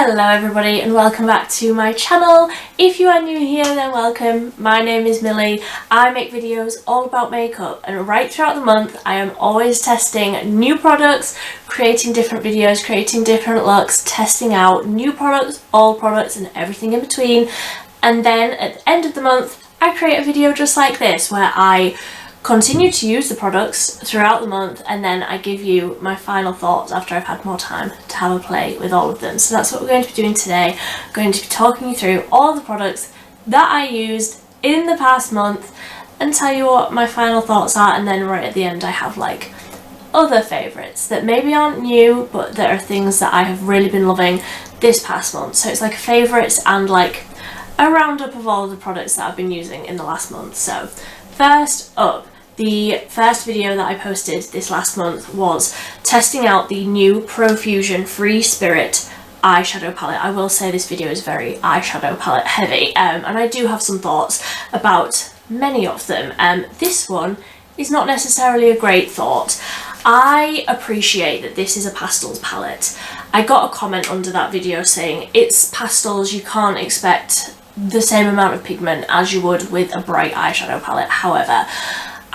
Hello everybody and welcome back to my channel. If you are new here then welcome. My name is Millie. I make videos all about makeup and right throughout the month I am always testing new products, creating different videos, creating different looks, testing out new products, old products and everything in between. And then at the end of the month I create a video just like this where I continue to use the products throughout the month and then I give you my final thoughts after I've had more time to have a play with all of them. So that's what we're going to be doing today. I'm going to be talking you through all the products that I used in the past month and tell you what my final thoughts are, and then right at the end I have like other favourites that maybe aren't new but that are things that I have really been loving this past month. So it's like favourites and like a roundup of all of the products that I've been using in the last month. So first up, the first video that I posted this last month was testing out the new Profusion Free Spirit eyeshadow palette. I will say this video is very eyeshadow palette heavy and I do have some thoughts about many of them. This one is not necessarily a great thought. I appreciate that this is a pastels palette. I got a comment under that video saying it's pastels, you can't expect the same amount of pigment as you would with a bright eyeshadow palette. However,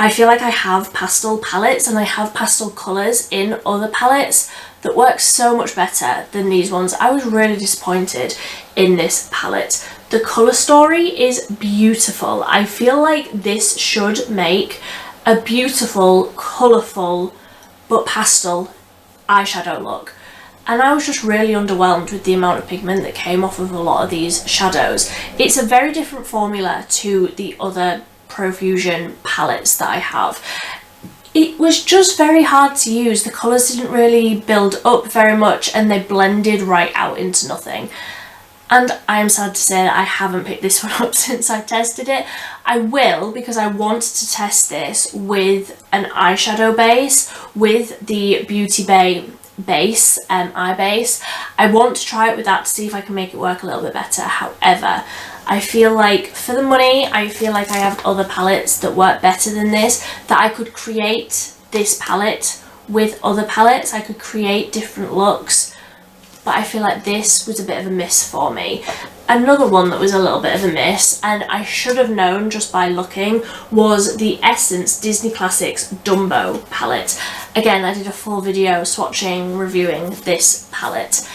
I feel like I have pastel palettes and I have pastel colours in other palettes that work so much better than these ones. I was really disappointed in this palette. The colour story is beautiful. I feel like this should make a beautiful, colourful but pastel eyeshadow look. And I was just really underwhelmed with the amount of pigment that came off of a lot of these shadows. It's a very different formula to the other Profusion palettes that I have. It was just very hard to use. The colours didn't really build up very much and they blended right out into nothing. And I am sad to say that I haven't picked this one up since I tested it. I will, because I want to test this with an eyeshadow base, with the Beauty Bay base, eye base. I want to try it with that to see if I can make it work a little bit better. However, I feel like for the money, I feel like I have other palettes that work better than this, that I could create this palette with other palettes. I could create different looks, but I feel like this was a bit of a miss for me. Another one that was a little bit of a miss, and I should have known just by looking, was the Essence Disney Classics Dumbo palette. Again, I did a full video swatching, reviewing this palette.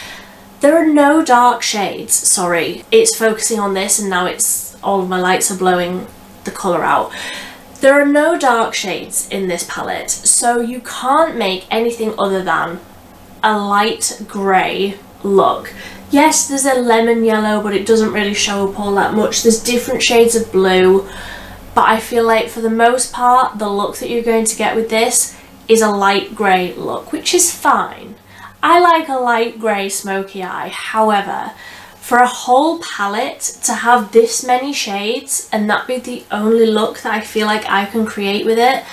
There are no dark shades, sorry. It's focusing on this and now it's all of my lights are blowing the colour out. There are no dark shades in this palette, so you can't make anything other than a light grey look. Yes, there's a lemon yellow, but it doesn't really show up all that much. There's different shades of blue, but I feel like for the most part, the look that you're going to get with this is a light grey look, which is fine. I like a light grey smoky eye. However, for a whole palette to have this many shades and that be the only look that I feel like I can create with it,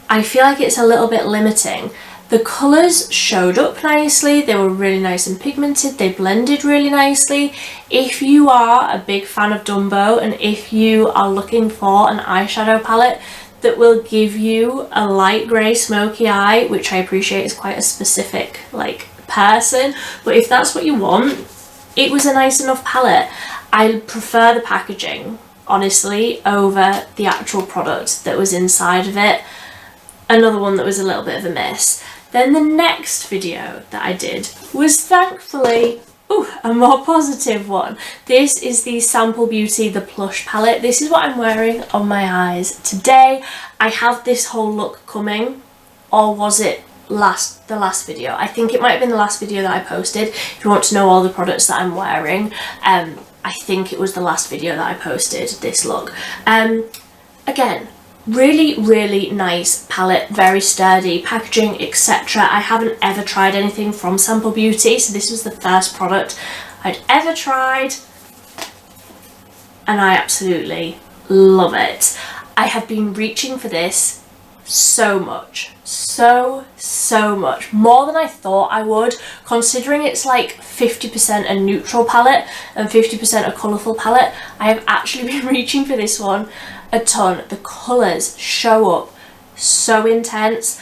I feel like it's a little bit limiting. The colours showed up nicely, they were really nice and pigmented, they blended really nicely. If you are a big fan of Dumbo and if you are looking for an eyeshadow palette that will give you a light grey smoky eye, which I appreciate is quite a specific like person, but if that's what you want, it was a nice enough palette. I prefer the packaging, honestly, over the actual product that was inside of it. Another one that was a little bit of a miss. Then the next video that I did was thankfully a more positive one. This is the Sample Beauty The Plush palette. This is what I'm wearing on my eyes today. I have this whole look coming, or was it the last video? I think it might have been the last video that I posted. If you want to know all the products that I'm wearing, I think it was the last video that I posted, this look. Again, really nice palette, very sturdy packaging, etc. I haven't ever tried anything from Sample Beauty, so this was the first product I'd ever tried and I absolutely love it. I have been reaching for this so much, so much, more than I thought I would, considering it's like 50% a neutral palette and 50% a colourful palette. I have actually been reaching for this one a ton. The colours show up so intense.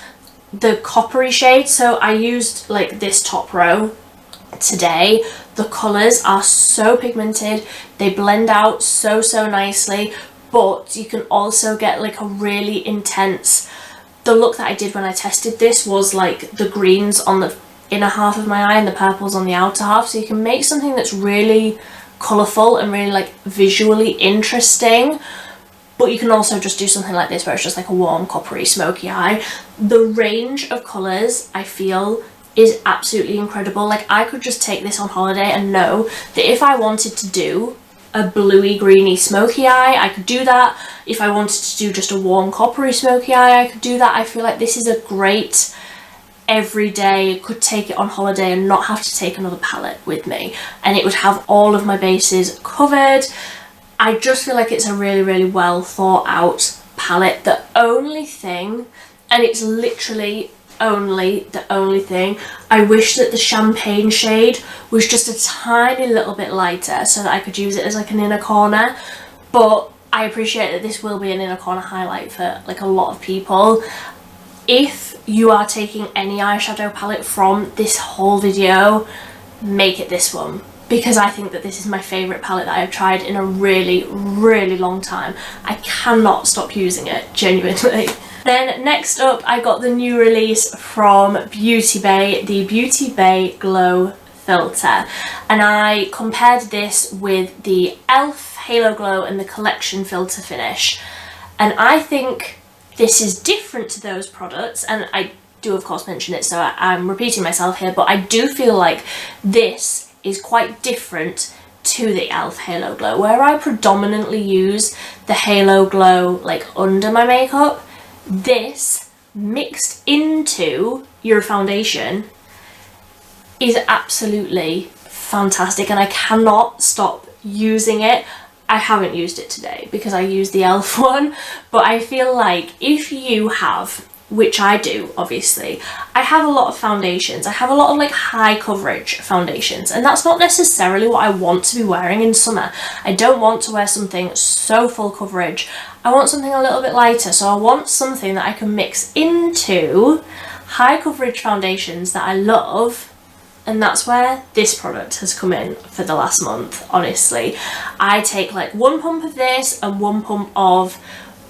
The coppery shade, so I used like this top row today. The colours are so pigmented, they blend out so nicely, but you can also get like a really intense, the look that I did when I tested this was like the greens on the inner half of my eye and the purples on the outer half, so you can make something that's really colourful and really like visually interesting. But you can also just do something like this where it's just like a warm coppery smoky eye. The range of colours I feel is absolutely incredible. Like I could just take this on holiday and know that if I wanted to do a bluey greeny smoky eye, I could do that. If I wanted to do just a warm coppery smoky eye, I could do that. I feel like this is a great everyday, could take it on holiday and not have to take another palette with me, and it would have all of my bases covered. I just feel like it's a really well thought out palette. The only thing, and it's literally the only thing, I wish that the champagne shade was just a tiny little bit lighter so that I could use it as like an inner corner, but I appreciate that this will be an inner corner highlight for like a lot of people. If you are taking any eyeshadow palette from this whole video, make it this one, because I think that this is my favourite palette that I've tried in a really long time. I cannot stop using it, genuinely. Then next up, I got the new release from Beauty Bay, the Beauty Bay Glow Filter, and I compared this with the e.l.f. Halo Glow and the Collection Filter Finish, and I think this is different to those products, and I do of course mention it, so I'm repeating myself here, but I do feel like this is quite different to the e.l.f. Halo Glow, where I predominantly use the Halo Glow like under my makeup. This mixed into your foundation is absolutely fantastic, and I cannot stop using it. I haven't used it today because I used the e.l.f. one, but I feel like if you have, which I do obviously, I have a lot of foundations. I have a lot of like high coverage foundations, and that's not necessarily what I want to be wearing in summer. I don't want to wear something so full coverage. I want something a little bit lighter, so I want something that I can mix into high coverage foundations that I love. And that's where this product has come in for the last month, honestly. I take like 1 pump of this and 1 pump of,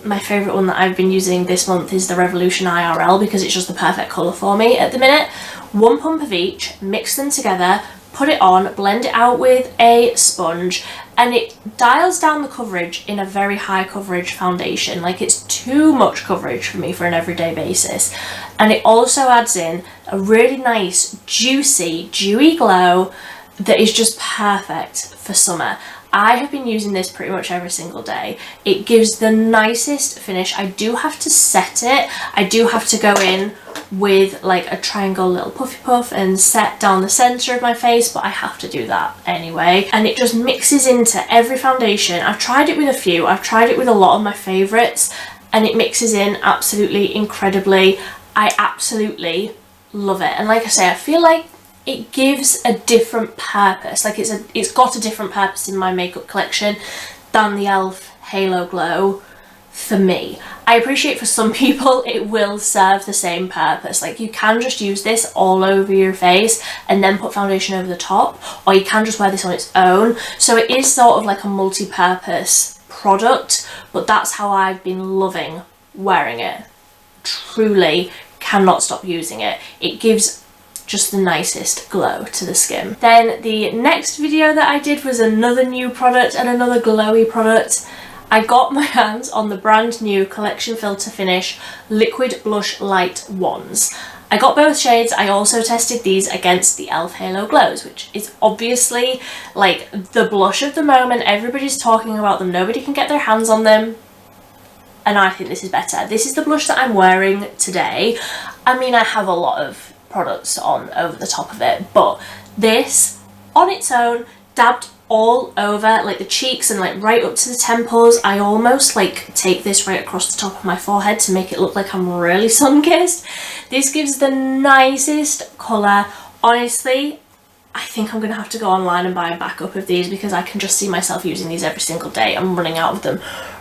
my favourite one that I've been using this month is the Revolution IRL, because it's just the perfect colour for me at the minute. 1 pump of each, mix them together, put it on, blend it out with a sponge, and it dials down the coverage in a very high coverage foundation. Like, it's too much coverage for me for an everyday basis. And it also adds in a really nice, juicy, dewy glow that is just perfect for summer. I have been using this pretty much every single day. It gives the nicest finish. I do have to set it. I do have to go in with like a triangle little puffy puff and set down the center of my face, but I have to do that anyway. And it just mixes into every foundation. I've tried it with a few. I've tried it with a lot of my favorites, and it mixes in absolutely incredibly. I absolutely love it. And like I say, I feel like it gives a different purpose. Like it's got a different purpose in my makeup collection than the e.l.f. Halo Glow for me. I appreciate for some people it will serve the same purpose. Like, you can just use this all over your face and then put foundation over the top, or you can just wear this on its own. So it is sort of like a multi-purpose product, but that's how I've been loving wearing it. Truly cannot stop using it. It gives just the nicest glow to the skin. Then the next video that I did was another new product and another glowy product. I got my hands on the brand new Collection Filter Finish Liquid Blush Light Wands. I got both shades. I also tested these against the e.l.f. Halo Glows, which is obviously like the blush of the moment. Everybody's talking about them. Nobody can get their hands on them. And I think this is better. This is the blush that I'm wearing today. I mean, I have a lot of products on over the top of it, but this on its own, dabbed all over like the cheeks and like right up to the temples. I almost like take this right across the top of my forehead to make it look like I'm really sun-kissed. This gives the nicest colour. Honestly, I think I'm gonna have to go online and buy a backup of these, because I can just see myself using these every single day. I'm running out of them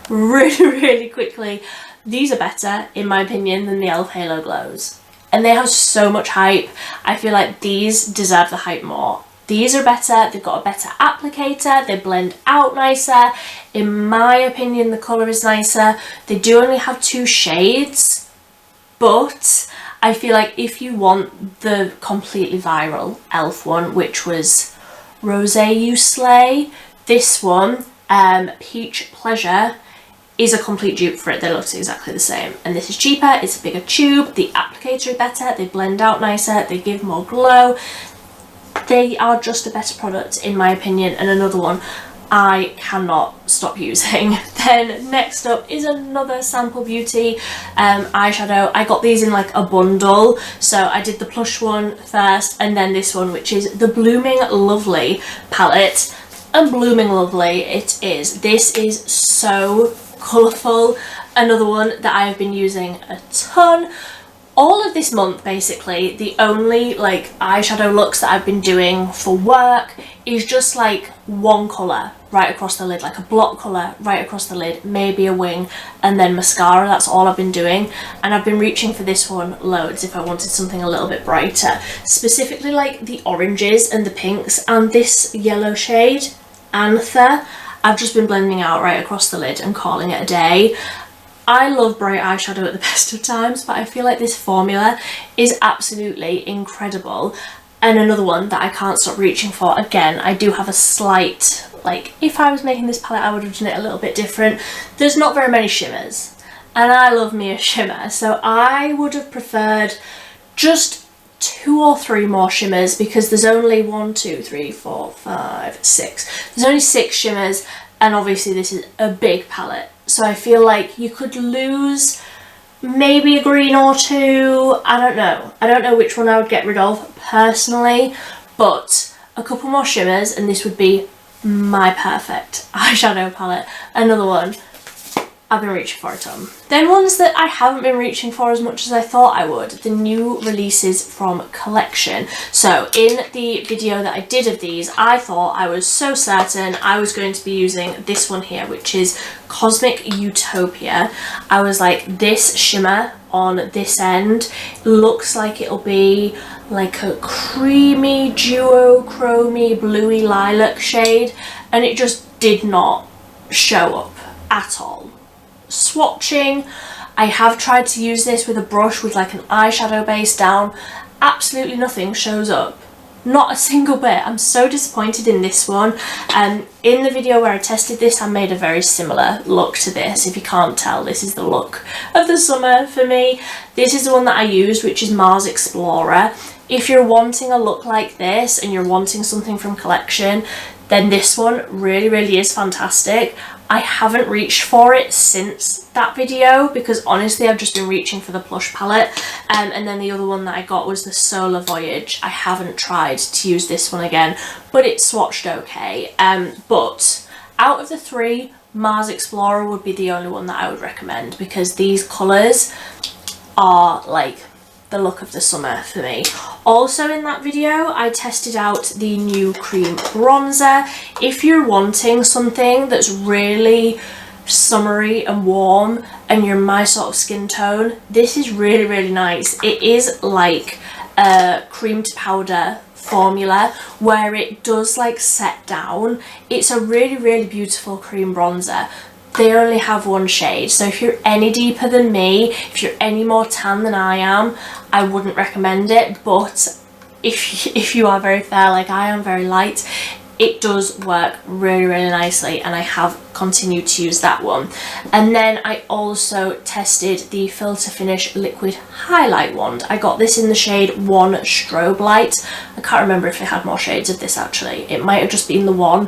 really quickly. These are better in my opinion than the e.l.f. Halo Glows, and they have so much hype. I feel like these deserve the hype more. These are better, they've got a better applicator, they blend out nicer. In my opinion, the colour is nicer. They do only have 2 shades, but I feel like if you want the completely viral e.l.f. one, which was Rosé You Slay, this one, Peach Pleasure, is a complete dupe for it. They look exactly the same, and this is cheaper, it's a bigger tube, the applicator is better, they blend out nicer, they give more glow. They are just a better product in my opinion, and another one I cannot stop using. Then next up is another Sample Beauty eyeshadow. I got these in like a bundle, so I did the plush one first and then this one, which is the Blooming Lovely palette. And Blooming Lovely it is. This is so colourful. Another one that I have been using a ton. All of this month, basically, the only like eyeshadow looks that I've been doing for work is just like one colour right across the lid, like a block colour right across the lid, maybe a wing, and then mascara. That's all I've been doing, and I've been reaching for this one loads if I wanted something a little bit brighter, specifically like the oranges and the pinks, and this yellow shade, Anther, I've just been blending out right across the lid and calling it a day. I love bright eyeshadow at the best of times, but I feel like this formula is absolutely incredible. And another one that I can't stop reaching for. Again, I do have a slight, like, if I was making this palette I would have done it a little bit different. There's not very many shimmers, and I love me a shimmer, so I would have preferred just 2 or 3 more shimmers, because there's only 1, 2, 3, 4, 5, 6. There's only 6 shimmers, and obviously this is a big palette. So I feel like you could lose maybe a green or 2. I don't know. I don't know which one I would get rid of personally, but a couple more shimmers and this would be my perfect eyeshadow palette. Another one I've been reaching for a ton. Then ones that I haven't been reaching for as much as I thought I would, the new releases from Collection. So in the video that I did of these, I thought, I was so certain I was going to be using this one here, which is Cosmic Utopia. I was like, this shimmer on this end looks like it'll be like a creamy, duochromy, bluey lilac shade, and it just did not show up at all. Swatching, I have tried to use this with a brush with like an eyeshadow base down. Absolutely nothing shows up. Not a single bit. I'm so disappointed in this one. In the video where I tested this, I made a very similar look to this. If you can't tell, this is the look of the summer for me. This is the one that I used, which is Mars Explorer. If you're wanting a look like this and you're wanting something from Collection, then this one really, really is fantastic. I haven't reached for it since that video because honestly I've just been reaching for the plush palette, and then the other one that I got was the Solar Voyage. I haven't tried to use this one again, but it swatched okay. But out of the 3, Mars Explorer would be the only one that I would recommend, because these colours are like the look of the summer for me. Also in that video I tested out the new cream bronzer. If you're wanting something that's really summery and warm and you're my sort of skin tone, this is really, really nice. It is like a cream to powder formula where it does like set down. It's a really, really beautiful cream bronzer. They only have 1 shade, so if you're any deeper than me, if you're any more tan than I am, I wouldn't recommend it. But if you are very fair like I am, very light, it does work really, really nicely, and I have continued to use that one. And then I also tested the Filter Finish Liquid Highlight Wand. I got this in the shade 1 Strobe Light. I can't remember if they had more shades of this actually. It might have just been the one.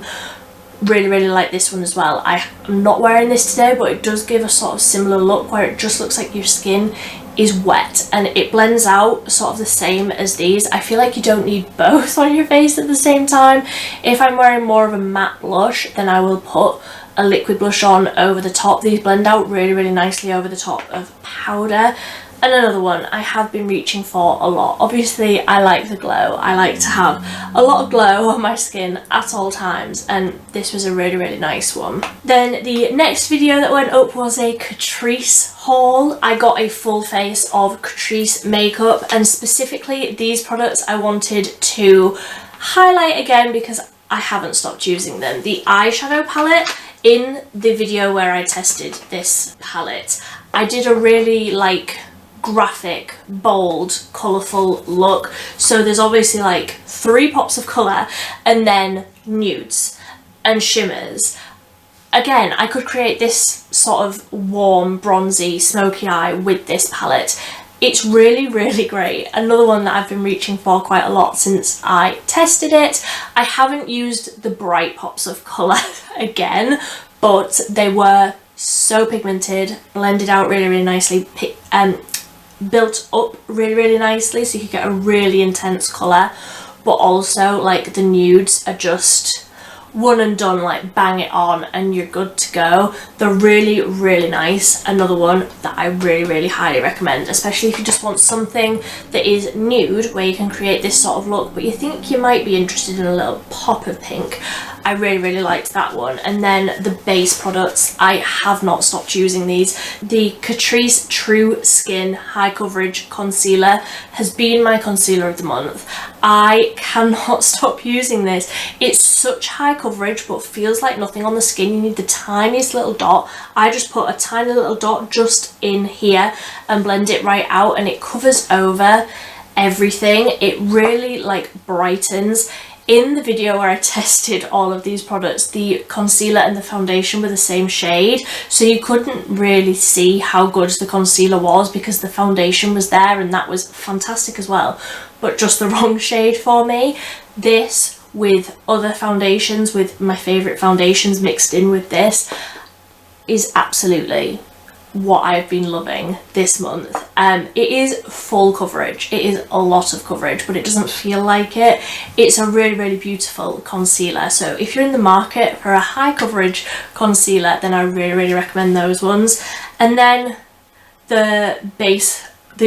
Really, really like this one as well. I'm not wearing this today, but it does give a sort of similar look where it just looks like your skin is wet and it blends out sort of the same as these. I feel like you don't need both on your face at the same time. If I'm wearing more of a matte blush, then I will put a liquid blush on over the top. These blend out really, really nicely over the top of powder. And another one I have been reaching for a lot. Obviously I like the glow. I like to have a lot of glow on my skin at all times, and this was a really, really nice one. Then the next video that went up was a Catrice haul. I got a full face of Catrice makeup, and specifically these products I wanted to Highlight again because I haven't stopped using them. The eyeshadow palette, in the video where I tested this palette, I did a really like graphic, bold, colourful look. So there's obviously like 3 pops of colour and then nudes and shimmers. Again, I could create this sort of warm, bronzy, smoky eye with this palette. It's really, really great. Another one that I've been reaching for quite a lot since I tested it. I haven't used the bright pops of colour again, but they were so pigmented, blended out really, really nicely, built up really, really nicely, so you could get a really intense colour, but also like the nudes are just one and done, like bang it on and you're good to go. They're really, really nice. Another one that I really, really highly recommend, especially if you just want something that is nude where you can create this sort of look but you think you might be interested in a little pop of pink. I really, really liked that one. And then the base products, I have not stopped using these. The Catrice True Skin High Coverage Concealer has been my concealer of the month. I cannot stop using this. It's such high coverage but feels like nothing on the skin. You need the tiniest little dot. I just put a tiny little dot just in here and blend it right out, and it covers over everything. It really like brightens. In the video where I tested all of these products, the concealer and the foundation were the same shade, so you couldn't really see how good the concealer was because the foundation was there and that was fantastic as well, but just the wrong shade for me. This with other foundations, with my favourite foundations mixed in with this, is absolutely what I've been loving this month. It is full coverage, it is a lot of coverage, but it doesn't feel like it. It's a really, really beautiful concealer, so if you're in the market for a high coverage concealer, then I really, really recommend those ones. And then the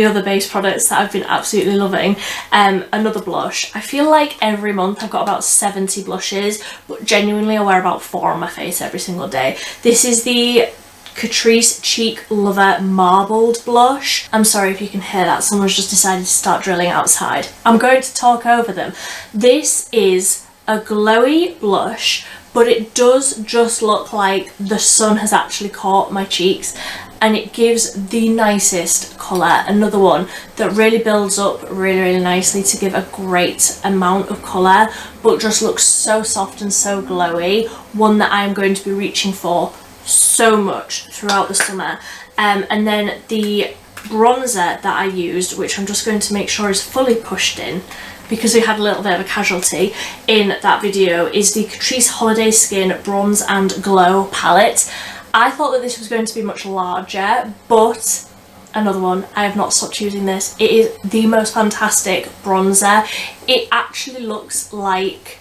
other base products that I've been absolutely loving, another blush. I feel like every month I've got about 70 blushes, but genuinely I wear about 4 on my face every single day. This is the Catrice Cheek Lover Marbled Blush. I'm sorry if you can hear that, someone's just decided to start drilling outside. I'm going to talk over them. This is a glowy blush, but it does just look like the sun has actually caught my cheeks, and it gives the nicest colour. Another one that really builds up really, really nicely to give a great amount of colour, but just looks so soft and so glowy. One that I am going to be reaching for so much throughout the summer. And then the bronzer that I used, which I'm just going to make sure is fully pushed in because we had a little bit of a casualty in that video, is the Catrice Holiday Skin Bronze and Glow palette. I thought that this was going to be much larger, but another one, I have not stopped using this. It is the most fantastic bronzer. It actually looks like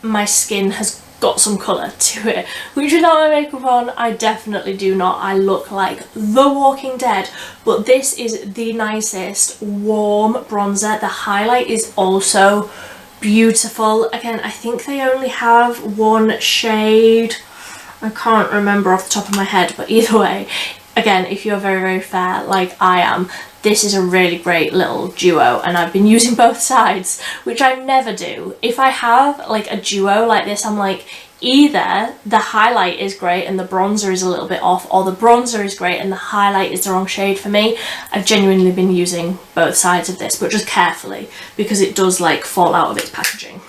my skin has got some colour to it, which without my makeup on I definitely do not. I look like The Walking Dead, but this is the nicest warm bronzer. The highlight is also beautiful. Again, I think they only have one shade, I can't remember off the top of my head, but either way, again, if you're very, very fair like I am, this is a really great little duo, and I've been using both sides, which I never do. If I have like a duo like this, I'm like, either the highlight is great and the bronzer is a little bit off, or the bronzer is great and the highlight is the wrong shade for me. I've genuinely been using both sides of this, but just carefully because it does like fall out of its packaging.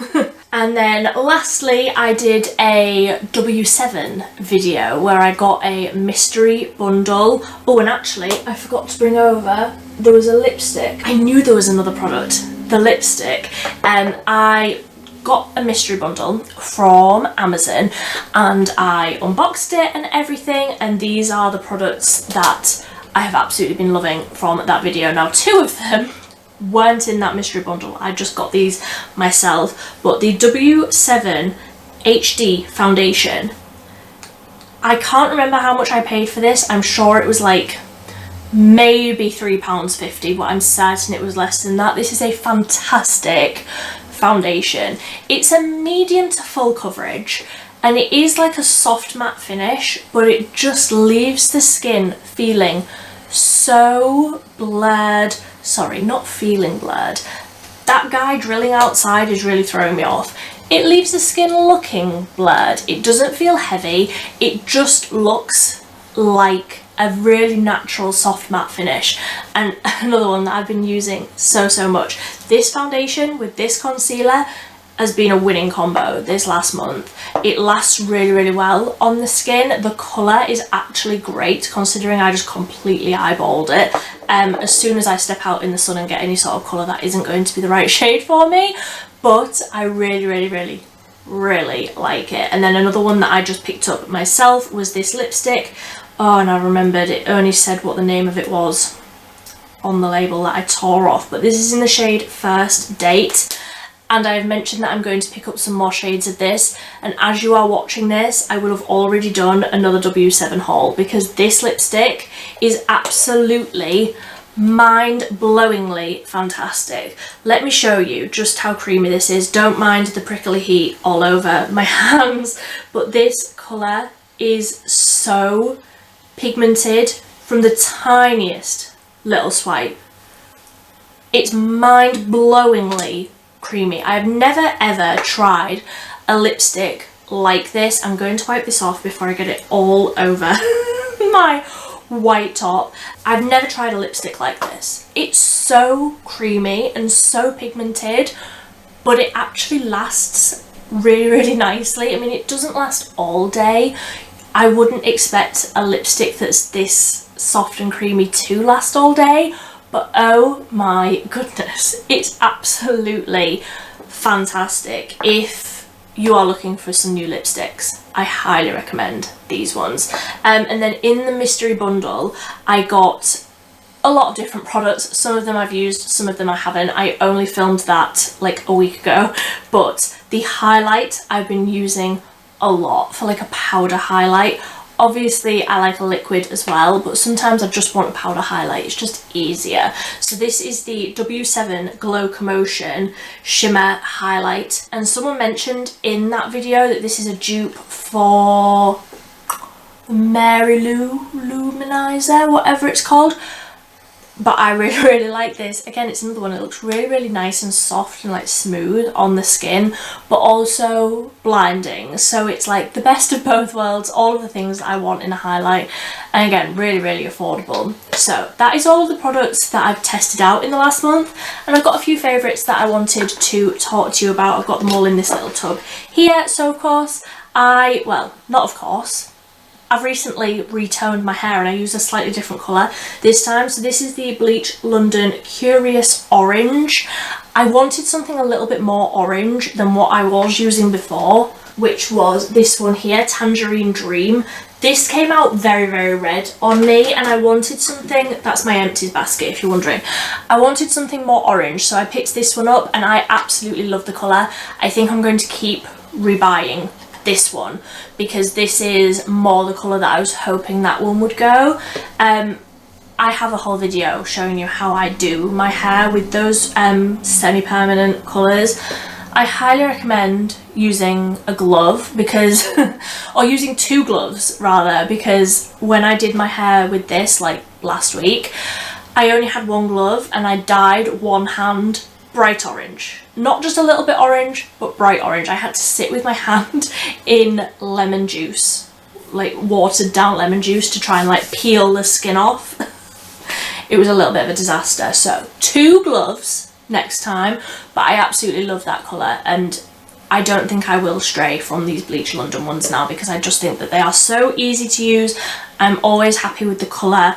And then lastly, I did a W7 video where I got a mystery bundle. Oh, and actually I forgot to bring over, there was a lipstick. I knew there was another product, the lipstick. I got a mystery bundle from Amazon and I unboxed it and everything, and these are the products that I have absolutely been loving from that video. Now, 2 of them weren't in that mystery bundle, I just got these myself, but the W7 HD foundation, I can't remember how much I paid for this. I'm sure it was like maybe £3.50, but I'm certain it was less than that. This is a fantastic foundation. It's a medium to full coverage and it is like a soft matte finish, but it just leaves the skin feeling so blurred. Sorry, not feeling blurred. that guy drilling outside is really throwing me off. It leaves the skin looking blurred. It doesn't feel heavy. It just looks like a really natural soft matte finish. And another one that I've been using so much. This foundation with this concealer has been a winning combo this last month. It lasts really well on the skin. The colour is actually great considering I just completely eyeballed it. As soon as I step out in the sun and get any sort of colour, that isn't going to be the right shade for me, but I really like it. And then another one that I just picked up myself was this lipstick. Oh, and I remembered it only said what the name of it was on the label that I tore off, but this is in the shade First Date. And I've mentioned that I'm going to pick up some more shades of this, and as you are watching this I will have already done another W7 haul, because this lipstick is absolutely mind-blowingly fantastic. Let me show you just how creamy this is. Don't mind the prickly heat all over my hands, but this colour is so pigmented from the tiniest little swipe. It's mind-blowingly creamy. I've never ever tried a lipstick like this. I'm going to wipe this off before I get it all over my white top. I've never tried a lipstick like this. It's so creamy and so pigmented, but it actually lasts really nicely. I mean, it doesn't last all day. I wouldn't expect a lipstick that's this soft and creamy to last all day, but oh my goodness, it's absolutely fantastic. If you are looking for some new lipsticks, I highly recommend these ones. And then in the mystery bundle, I got a lot of different products. Some of them I've used, some of them I haven't. I only filmed that like a week ago, but the highlight I've been using a lot for like a powder highlight. Obviously I like a liquid as well, but sometimes I just want a powder highlight. It's just easier. So this is the W7 Glow Commotion Shimmer Highlight, and someone mentioned in that video that this is a dupe for the Mary Lou Luminizer, whatever it's called. But I really like this. Again, it's another one that looks really nice and soft and like smooth on the skin, but also blinding. So it's like the best of both worlds, all of the things that I want in a highlight, and again, really affordable. So that is all of the products that I've tested out in the last month, and I've got a few favourites that I wanted to talk to you about. I've got them all in this little tub here. So of course I've recently retoned my hair and I used a slightly different colour this time. So this is the Bleach London Curious Orange. I wanted something a little bit more orange than what I was using before, which was this one here, Tangerine Dream. This came out very red on me, and I wanted something, that's my empties basket if you're wondering. I wanted something more orange, so I picked this one up and I absolutely love the colour. I think I'm going to keep rebuying this one because this is more the colour that I was hoping that one would go. I have a whole video showing you how I do my hair with those semi-permanent colours. I highly recommend using a glove because or using two gloves rather, because when I did my hair with this like last week, I only had one glove and I dyed one hand bright orange. Not just a little bit orange, but bright orange. I had to sit with my hand in lemon juice, like watered down lemon juice, to try and like peel the skin off. It was a little bit of a disaster. So 2 gloves next time, but I absolutely love that colour, and I don't think I will stray from these Bleach London ones now because I just think that they are so easy to use. I'm always happy with the colour.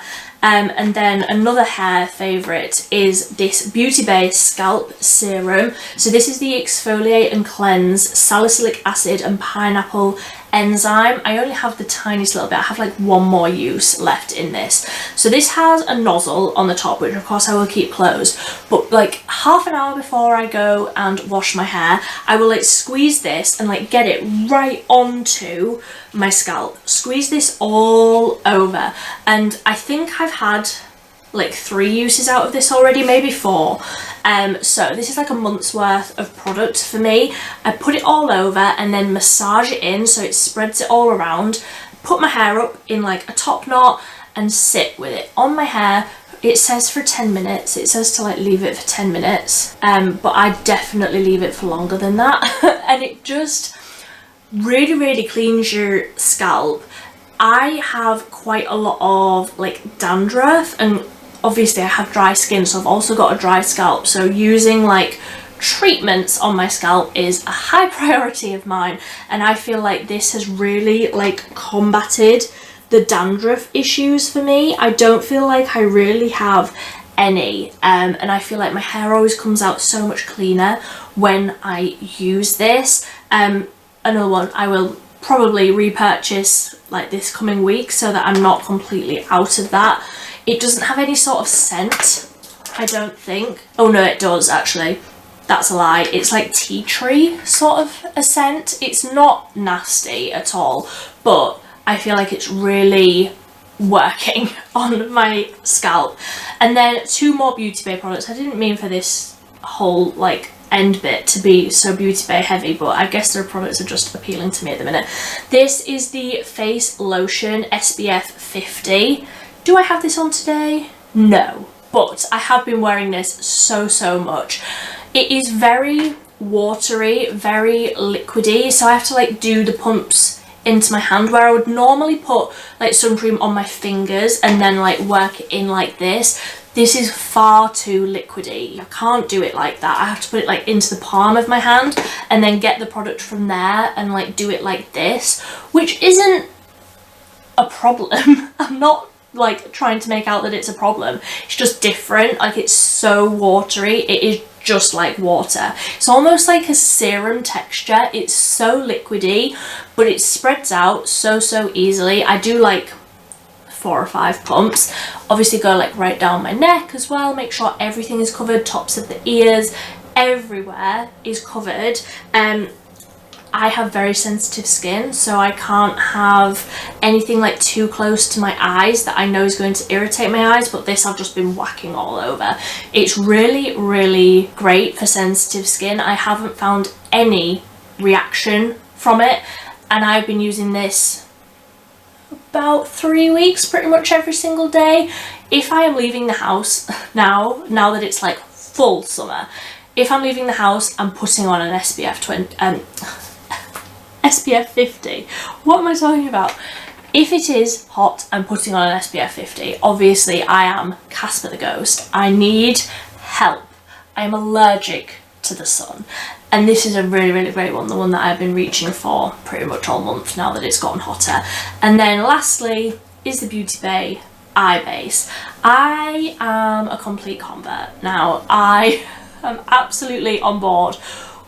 And then another hair favourite is this Beauty Bay Scalp Serum. So this is the Exfoliate and Cleanse Salicylic Acid and Pineapple Enzyme. I only have the tiniest little bit. I have like one more use left in this. So this has a nozzle on the top, which of course I will keep closed, but like half an hour before I go and wash my hair, I will like squeeze this and like get it right onto my scalp. Squeeze this all over, and I think I've had like 3 uses out of this already, maybe 4. So this is like a month's worth of product for me. I put it all over and then massage it in so it spreads it all around, put my hair up in like a top knot and sit with it on my hair It says for 10 minutes. It says to like leave it for 10 minutes. But I definitely leave it for longer than that. And it just really cleans your scalp. I have quite a lot of like dandruff, and obviously I have dry skin, so I've also got a dry scalp. So using like treatments on my scalp is a high priority of mine, and I feel like this has really like combated the dandruff issues for me. I don't feel like I really have any, and I feel like my hair always comes out so much cleaner when I use this. Another one I will probably repurchase like this coming week so that I'm not completely out of that. It doesn't have any sort of scent, I don't think. Oh no, it does actually. That's a lie. It's like tea tree sort of a scent. It's not nasty at all, but I feel like it's really working on my scalp. And then 2 more Beauty Bay products. I didn't mean for this whole like end bit to be so Beauty Bay heavy, but I guess their products are just appealing to me at the minute. This is the face lotion SPF 50. Do I have this on today? No, but I have been wearing this so much. It is very watery, very liquidy, so I have to like do the pumps into my hand, where I would normally put like sun cream on my fingers and then like work it in like this. This is far too liquidy. I can't do it like that. I have to put it like into the palm of my hand and then get the product from there and like do it like this, which isn't a problem. I'm not like trying to make out that it's a problem. It's just different. Like, it's so watery. It is just like water. It's almost like a serum texture. It's so liquidy, but it spreads out so easily. I do like 4 or 5 pumps. Obviously go like right down my neck as well, make sure everything is covered, tops of the ears, everywhere is covered. I have very sensitive skin, so I can't have anything like too close to my eyes that I know is going to irritate my eyes, but this I've just been whacking all over. It's really great for sensitive skin. I haven't found any reaction from it, and I've been using this about 3 weeks, pretty much every single day. If I am leaving the house now that it's like full summer, if I'm leaving the house, I'm putting on an SPF 50. What am I talking about? If it is hot, I'm putting on an SPF 50. Obviously, I am Casper the Ghost. I need help. I am allergic to the sun. And this is a really great one, the one that I've been reaching for pretty much all month now that it's gotten hotter. And then lastly is the Beauty Bay eye base. I am a complete convert now. I am absolutely on board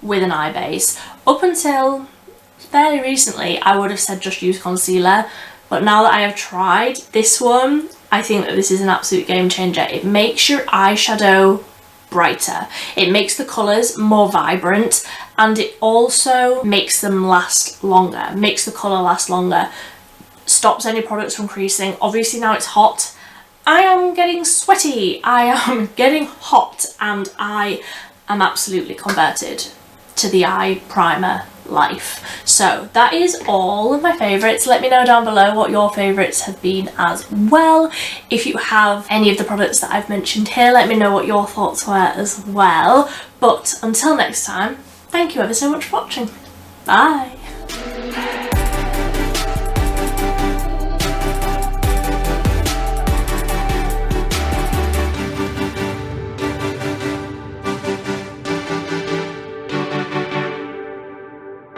with an eye base. Up until fairly recently, I would have said just use concealer, but now that I have tried this one, I think that this is an absolute game changer. It makes your eyeshadow brighter, it makes the colours more vibrant, and it also makes them last longer, makes the colour last longer, stops any products from creasing. Obviously now it's hot, I am getting sweaty, I am getting hot, and I am absolutely converted to the eye primer life. So that is all of my favourites. Let me know down below what your favourites have been as well. If you have any of the products that I've mentioned here, let me know what your thoughts were as well. But until next time, thank you ever so much for watching. Bye.